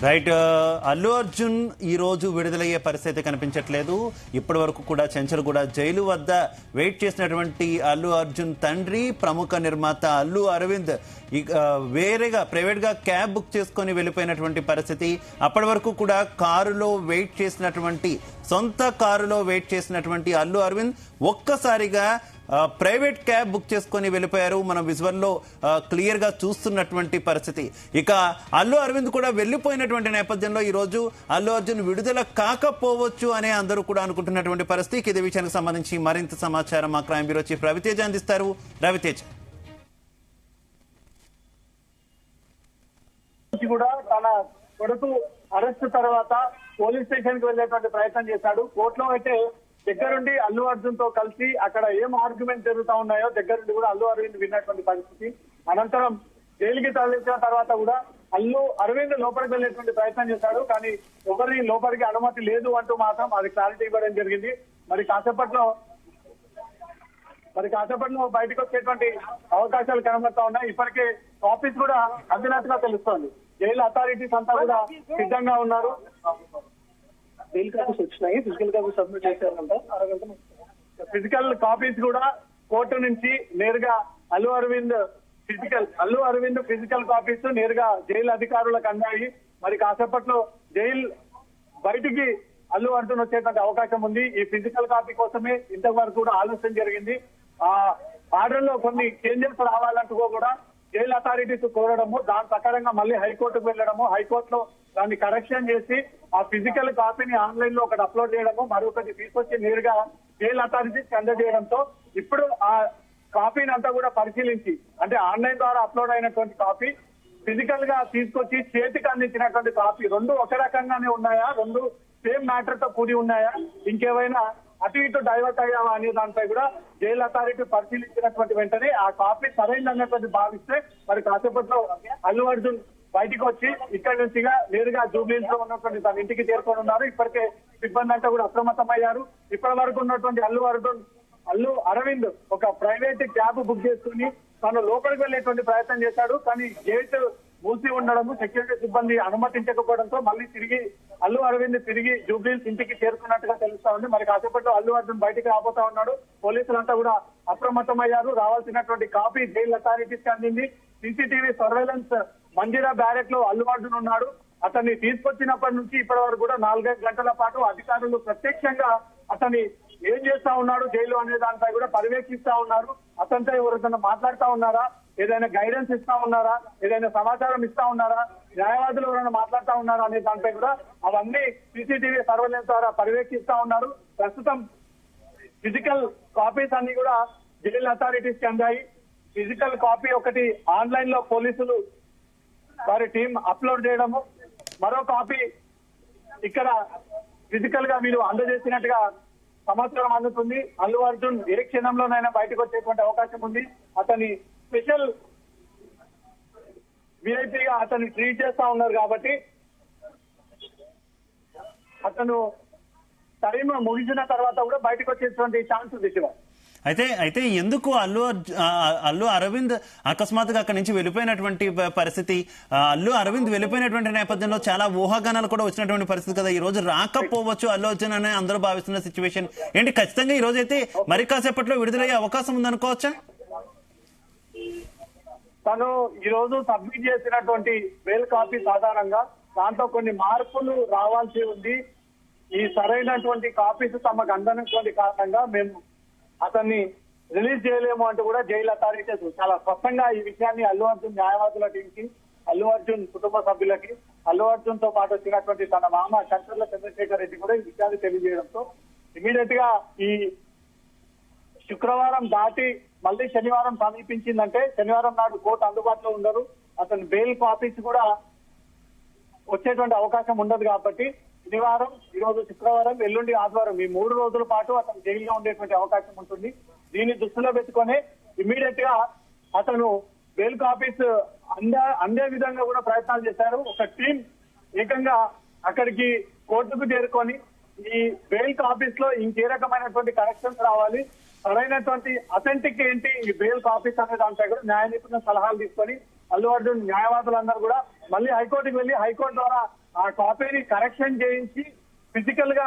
Right. Allu Arjun ఈ రోజు విడుదలయ్యే పరిస్థితి కనిపించట్లేదు. ఇప్పటి వరకు కూడా చెంచల్గూడ జైలు వద్ద వెయిట్ చేసినటువంటి అల్లు అర్జున్ తండ్రి ప్రముఖ నిర్మాత అల్లు అరవింద్ వేరేగా ప్రైవేట్ గా క్యాబ్ బుక్ చేసుకుని వెళ్ళిపోయినటువంటి పరిస్థితి. అప్పటి వరకు కూడా సొంత కారులో వెయిట్ చేసినటువంటి అల్లు అరవింద్ ఒక్కసారిగా ప్రైవేట్ క్యాబ్ బుక్ చేసుకుని వెళ్ళిపోయారు. మనం విజువల్ లో క్లియర్ గా చూస్తున్నటువంటి పరిస్థితి. ఇక అల్లు అరవింద్ కూడా వెళ్లిపోయినటువంటి నేపథ్యంలో ఈ రోజు అల్లు అర్జున్ విడుదల కాకపోవచ్చు అనే అందరూ కూడా అనుకుంటున్నటువంటి పరిస్థితి. ఇదే విషయానికి సంబంధించి మరింత సమాచారం మా క్రైమ్ బ్యూరో చీఫ్ రవితేజ అందిస్తారు. రవితేజ, కూడా తన కొడుకు అరెస్ట్ తర్వాత పోలీస్ స్టేషన్ కి వెళ్లేటువంటి ప్రయత్నం చేశాడు. కోర్టులో అయితే దగ్గరుండి అల్లు అర్జున్ తో కలిసి అక్కడ ఏం ఆర్గ్యుమెంట్ జరుగుతా ఉన్నాయో దగ్గరుండి కూడా అల్లు అరవింద్ విన్నటువంటి పరిస్థితి. అనంతరం జైలుకి తరలించిన తర్వాత కూడా అల్లు అరవింద్ లోపలికి వెళ్లేటువంటి ప్రయత్నం చేశాడు. కానీ ఎవరి లోపలికి అనుమతి లేదు అంటూ మాత్రం అది క్లారిటీ ఇవ్వడం జరిగింది. మరి కాసేపట్లో బయటకు వచ్చేటువంటి అవకాశాలు కనబడతా ఉన్నాయి. ఇప్పటికే ఆఫీస్ కూడా అందినట్టుగా తెలుస్తోంది. జైలు అథారిటీస్ అంతా కూడా సిద్ధంగా ఉన్నారు. బెయిల్ కాపీస్ వచ్చినాయి, ఫిజికల్ కాపీస్ సబ్మిట్ చేశారంట. ఫిజికల్ కాపీస్ కూడా కోర్టు నుంచి నేరుగా అల్లు అరవింద్ ఫిజికల్ కాపీస్ నేరుగా జైలు అధికారులకు అందాయి. మరి కాసేపట్లో జైలు బయటికి అల్లు అర్జున్ వచ్చేటువంటి అవకాశం ఉంది. ఈ ఫిజికల్ కాపీ కోసమే ఇంతవరకు కూడా ఆలోచన జరిగింది. ఆ ఆర్డర్ లో కొన్ని చేంజెస్ రావాలంటూ కూడా జైలు అథారిటీస్ కోరడము, దాని ప్రకారంగా మళ్ళీ హైకోర్టుకు వెళ్లడము, హైకోర్టులో దాన్ని కరెక్షన్ చేసి ఆ ఫిజికల్ కాపీని ఆన్లైన్ లో ఒకటి అప్లోడ్ చేయడము, మరొకటి తీసుకొచ్చి నేరుగా జైలు అథారిటీస్ అందజేయడంతో ఇప్పుడు ఆ కాపీని అంతా కూడా పరిశీలించి, అంటే ఆన్లైన్ ద్వారా అప్లోడ్ అయినటువంటి కాపీ, ఫిజికల్ గా తీసుకొచ్చి చేతికి అందించినటువంటి కాపీ రెండు ఒక రకంగానే ఉన్నాయా, రెండు సేమ్ మ్యాటర్ తో కూడి ఉన్నాయా, ఇంకేమైనా అటు ఇటు డైవర్ట్ అయ్యావా అనే దానిపై కూడా జైలు అథారిటీ పరిశీలించినటువంటి వెంటనే ఆ కాపీ సరైనటువంటి భావిస్తే మరి కాసేపట్లో అల్లు అర్జున్ బయటికి వచ్చి ఇక్కడి నుంచి నేరుగా జూబ్లీహిల్స్ లో ఉన్నటువంటి తన ఇంటికి చేరుకొని ఉన్నారు. ఇప్పటికే సిబ్బంది అంతా కూడా అప్రమత్తమయ్యారు. ఇప్పటి వరకు ఉన్నటువంటి అల్లు అరవింద్ ఒక ప్రైవేట్ క్యాబ్ బుక్ చేసుకుని తను లోపలికి వెళ్లేటువంటి ప్రయత్నం చేశాడు. కానీ గేట్ మూసి ఉండడము, సెక్యూరిటీ సిబ్బంది అనుమతించకపోవడంతో మళ్ళీ అల్లు అరవింద్ తిరిగి జూబ్లీహిల్స్ ఇంటికి చేరుకున్నట్టుగా తెలుస్తా ఉంది. మరి కాసేపట్లో అల్లు అర్జున్ బయటికి రాబోతా ఉన్నాడు. పోలీసులంతా కూడా అప్రమత్తమయ్యారు. రావాల్సినటువంటి కాపీ జైలు అథారిటీస్ కి అందింది. సీసీటీవీ సర్వేలెన్స్ మంజీరా బ్యారెక్ లో అల్లు అర్జున్ ఉన్నాడు. అతన్ని తీసుకొచ్చినప్పటి నుంచి ఇప్పటి వరకు కూడా 4-5 గంటల పాటు అధికారులు ప్రత్యక్షంగా అతన్ని ఏం చేస్తా ఉన్నాడు జైలు అనే దానిపై కూడా పర్యవేక్షిస్తా ఉన్నారు. అతనితో ఎవరితో మాట్లాడుతా ఉన్నారా, ఏదైనా గైడెన్స్ ఇస్తా ఉన్నారా, ఏదైనా సమాచారం ఇస్తా ఉన్నారా, న్యాయవాదులు ఎవరైనా మాట్లాడుతా ఉన్నారా అనే దానిపై కూడా అవన్నీ సీసీటీవీ సర్వేలెన్స్ ద్వారా పర్యవేక్షిస్తా ఉన్నారు. ప్రస్తుతం ఫిజికల్ కాపీస్ అన్ని కూడా జైలు అథారిటీస్ కి అందాయి. ఫిజికల్ కాపీ ఒకటి ఆన్లైన్ లో పోలీసులు వారి టీం అప్లోడ్ చేయడము, మరో కాపీ ఇక్కడ ఫిజికల్ గా వీళ్ళు అందజేసినట్టుగా సమాచారం అందుతుంది. అల్లు అర్జున్ ఏ క్షణంలోనైనా బయటకు వచ్చేటువంటి అవకాశం ఉంది. అతని స్పెషల్ విఐపీగా అతన్ని ట్రీట్ చేస్తా ఉన్నారు కాబట్టి అతను టైం ముగిసిన తర్వాత కూడా బయటకు వచ్చేటువంటి ఛాన్స్ ఉంది. అయితే ఎందుకు అల్లు అరవింద్ అకస్మాత్తుగా అక్కడి నుంచి వెళ్ళిపోయినటువంటి పరిస్థితి? అల్లు అరవింద్ వెళ్ళిపోయినటువంటి నేపథ్యంలో చాలా ఊహాగానాలు కూడా వచ్చినటువంటి పరిస్థితి కదా. ఈ రోజు రాకపోవచ్చు అల్లు అర్జున్ అని అందరూ భావిస్తున్న సిచ్యువేషన్ ఏంటి? ఖచ్చితంగా ఈ రోజు అయితే మరి కాసేపట్లో విడుదలయ్యే అవకాశం ఉందనుకోవచ్చా? తను ఈ రోజు సబ్మిట్ చేసినటువంటి బెయిల్ కాపీ సాధారణంగా దాంతో కొన్ని మార్పులు రావాల్సి ఉంది. ఈ సరైనటువంటి కాపీస్ తమకు అందనటువంటి కారణంగా మేము అతన్ని రిలీజ్ చేయలేము అంటూ కూడా జైలు అథారిటీస్ చాలా స్పష్టంగా ఈ విషయాన్ని అల్లు అర్జున్ న్యాయవాదుల టీంకి, అల్లు అర్జున్ కుటుంబ సభ్యులకి, అల్లు అర్జున్ తో పాటు వచ్చినటువంటి తన మామ శంకర్ల చంద్రశేఖర్ రెడ్డి కూడా ఈ విషయాన్ని తెలియజేయడంతో ఇమీడియట్ గా ఈ శుక్రవారం దాటి మళ్ళీ శనివారం సమీపించిందంటే శనివారం నాడు కోర్టు అందుబాటులో ఉండరు. అతని బెయిల్ కాపీస్ కూడా వచ్చేటువంటి అవకాశం ఉండదు కాబట్టి శనివారం, ఈ రోజు శుక్రవారం, ఎల్లుండి ఆదివారం ఈ 3 రోజుల పాటు అతను జైల్లో ఉండేటువంటి అవకాశం ఉంటుంది. దీన్ని దృష్టిలో పెట్టుకుని ఇమీడియట్ గా అతను బెయిల్ కాపీస్ అందే విధంగా కూడా ప్రయత్నాలు చేశారు. ఒక టీం ఏకంగా అక్కడికి కోర్టుకు చేరుకొని ఈ బెయిల్ కాపీస్ లో ఇంకే రకమైనటువంటి కరెక్షన్స్ రావాలి, సరైనటువంటి అథెంటిక్ ఏంటి ఈ బెయిల్ కాపీస్ అనే దానిపై కూడా న్యాయ నిపుణుల సలహాలు తీసుకొని అల్లు అర్జున్ న్యాయవాదులందరూ కూడా మళ్ళీ హైకోర్టుకి వెళ్లి హైకోర్టు ద్వారా ఆ కాపీని కరెక్షన్ చేయించి ఫిజికల్ గా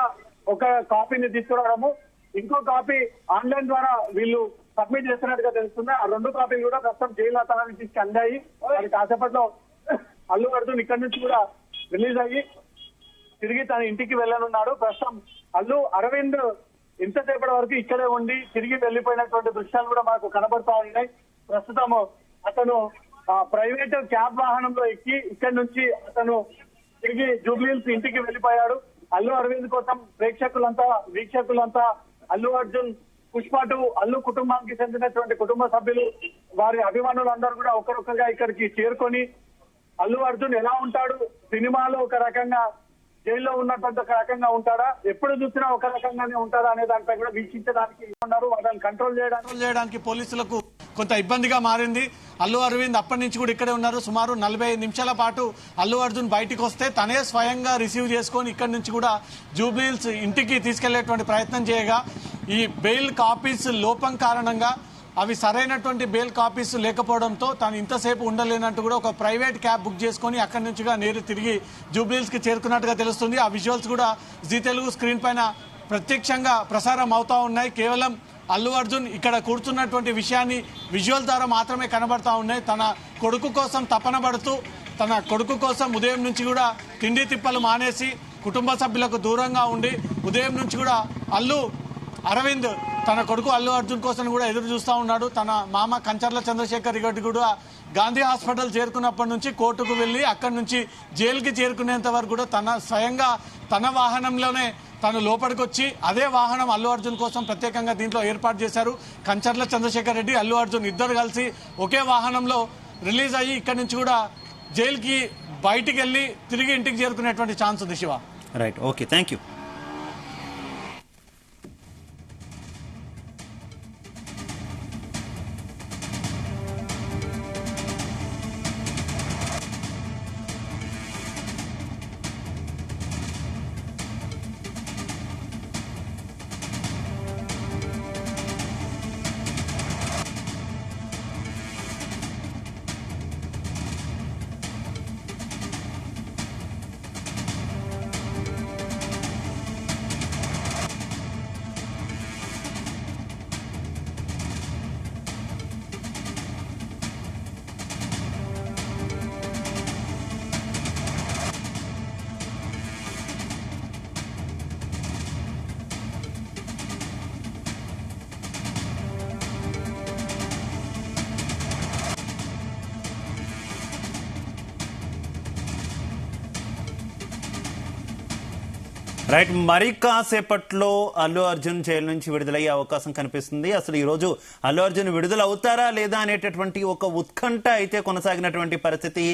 ఒక కాపీని తీసుకురావడము, ఇంకో కాపీ ఆన్లైన్ ద్వారా వీళ్ళు సబ్మిట్ చేస్తున్నట్టుగా తెలుస్తుంది. ఆ 2 కాపీలు కూడా ప్రస్తుతం జైలు తరహా నుంచి అందాయి. మరి కాసేపట్లో అల్లు అర్జున్ ఇక్కడి నుంచి కూడా రిలీజ్ అయ్యి తిరిగి తన ఇంటికి వెళ్ళనున్నాడు. ప్రస్తుతం అల్లు అరవింద్ ఇంతసేపటి వరకు ఇక్కడే ఉండి తిరిగి వెళ్లిపోయినటువంటి దృశ్యాలు కూడా మనకు కనబడతా ఉన్నాయి. ప్రస్తుతం అతను ప్రైవేట్ క్యాబ్ వాహనంలో ఎక్కి ఇక్కడి నుంచి అతను తిరిగి జూబ్లీహిల్స్ ఇంటికి వెళ్లిపోయాడు. అల్లు అరవింద్ కోసం వీక్షకులంతా అల్లు అర్జున్ పుష్ప 2 అల్లు కుటుంబానికి చెందినటువంటి కుటుంబ సభ్యులు వారి అభిమానులందరూ కూడా ఒక్కరొక్కరుగా ఇక్కడికి చేరుకొని అల్లు అర్జున్ ఎలా ఉంటాడు, సినిమాలో ఒక రకంగా, జైల్లో ఉన్నటువంటి ఒక రకంగా ఉంటాడా, ఎప్పుడు చూసినా ఒక రకంగానే ఉంటాడా అనే దానిపై కూడా వీక్షించడానికి ఉన్నారు. వాళ్ళని కంట్రోల్ చేయడానికి పోలీసులకు కొంత ఇబ్బందిగా మారింది. అల్లు అరవింద్ అప్పటి నుంచి కూడా ఇక్కడే ఉన్నారు. సుమారు 45 నిమిషాల పాటు అల్లు అర్జున్ బయటికి వస్తే తనే స్వయంగా రిసీవ్ చేసుకొని ఇక్కడి నుంచి కూడా జూబ్లీహిల్స్ ఇంటికి తీసుకెళ్లేటువంటి ప్రయత్నం చేయగా ఈ బెయిల్ కాపీస్ లోపం కారణంగా అవి సరైనటువంటి బెయిల్ కాపీస్ లేకపోవడంతో తాను ఇంతసేపు ఉండలేనట్టు కూడా ఒక ప్రైవేట్ క్యాబ్ బుక్ చేసుకుని అక్కడి నుంచి నేరు తిరిగి జూబ్లీహిల్స్ కి చేరుకున్నట్టుగా తెలుస్తుంది. ఆ విజువల్స్ కూడా జీ తెలుగు స్క్రీన్ పైన ప్రత్యక్షంగా ప్రసారం అవుతా ఉన్నాయి. కేవలం అల్లు అర్జున్ ఇక్కడ కూర్చున్నటువంటి విషయాన్ని విజువల్ ద్వారా మాత్రమే కనబడతా ఉన్నాయి. తన కొడుకు కోసం తపన పడుతూ తన కొడుకు కోసం ఉదయం నుంచి కూడా తిండి తిప్పలు మానేసి కుటుంబ సభ్యులకు దూరంగా ఉండి ఉదయం నుంచి కూడా అల్లు అరవింద్ తన కొడుకు అల్లు అర్జున్ కోసం కూడా ఎదురు చూస్తూ ఉన్నాడు. తన మామ కంచర్ల చంద్రశేఖర్ రెడ్డి కూడా గాంధీ హాస్పిటల్ చేరుకున్నప్పటి నుంచి కోర్టుకు వెళ్ళి అక్కడి నుంచి జైలుకి చేరుకునేంత వరకు కూడా స్వయంగా తన వాహనంలోనే తను లోపలికి వచ్చి అదే వాహనం అల్లు అర్జున్ కోసం ప్రత్యేకంగా దీంట్లో ఏర్పాటు చేశారు. కంచర్ల చంద్రశేఖర్ రెడ్డి, అల్లు అర్జున్ ఇద్దరు కలిసి ఒకే వాహనంలో రిలీజ్ అయ్యి ఇక్కడి నుంచి కూడా జైలుకి బయటికి వెళ్ళి తిరిగి ఇంటికి చేరుకునేటువంటి ఛాన్స్ ఉంది. Shiva, right, okay, thank you. Right, మరి కాసేపట్లో అల్లు అర్జున్ జైలు నుంచి విడుదలయ్యే అవకాశం కనిపిస్తుంది. అసలు ఈ రోజు అల్లు అర్జున్ విడుదల అవుతారా లేదా అనేటటువంటి ఒక ఉత్కంఠ అయితే కొనసాగినటువంటి పరిస్థితి.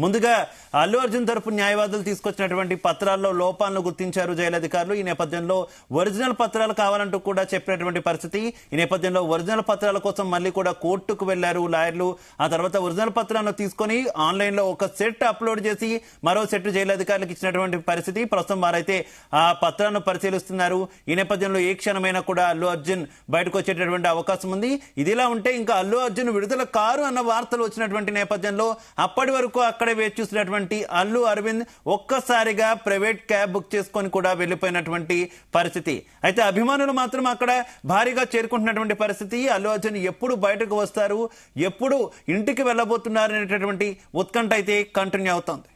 ముందుగా అల్లు అర్జున్ తరపు న్యాయవాదులు తీసుకొచ్చినటువంటి పత్రాల్లో లోపాలను గుర్తించారు జైలు అధికారులు. ఈ నేపథ్యంలో ఒరిజినల్ పత్రాలు కావాలంటూ కూడా చెప్పినటువంటి పరిస్థితి. ఈ నేపథ్యంలో ఒరిజినల్ పత్రాల కోసం మళ్ళీ కూడా కోర్టుకు వెళ్లారు లాయర్లు. ఆ తర్వాత ఒరిజినల్ పత్రాలను తీసుకొని ఆన్లైన్ లో ఒక సెట్ అప్లోడ్ చేసి మరో సెట్ జైలు అధికారులకు ఇచ్చినటువంటి పరిస్థితి. ప్రస్తుతం వారైతే ఆ పత్రాలను పరిశీలిస్తున్నారు. ఈ నేపథ్యంలో ఏ క్షణమైనా కూడా అల్లు అర్జున్ బయటకు వచ్చేటటువంటి అవకాశం ఉంది. ఇదిలా ఉంటే ఇంకా అల్లు అర్జున్ విడుదల కారు అన్న వార్తలు వచ్చినటువంటి నేపథ్యంలో అప్పటి వరకు అక్కడే వేచి చూసినటువంటి అల్లు అరవింద్ ఒక్కసారిగా ప్రైవేట్ క్యాబ్ బుక్ చేసుకొని కూడా వెళ్లిపోయినటువంటి పరిస్థితి. అయితే అభిమానులు మాత్రం అక్కడ భారీగా చేరుకుంటున్నటువంటి పరిస్థితి. అల్లు అర్జున్ ఎప్పుడు బయటకు వస్తారు, ఎప్పుడు ఇంటికి వెళ్ళబోతున్నారు అనేటటువంటి ఉత్కంఠ అయితే కంటిన్యూ అవుతోంది.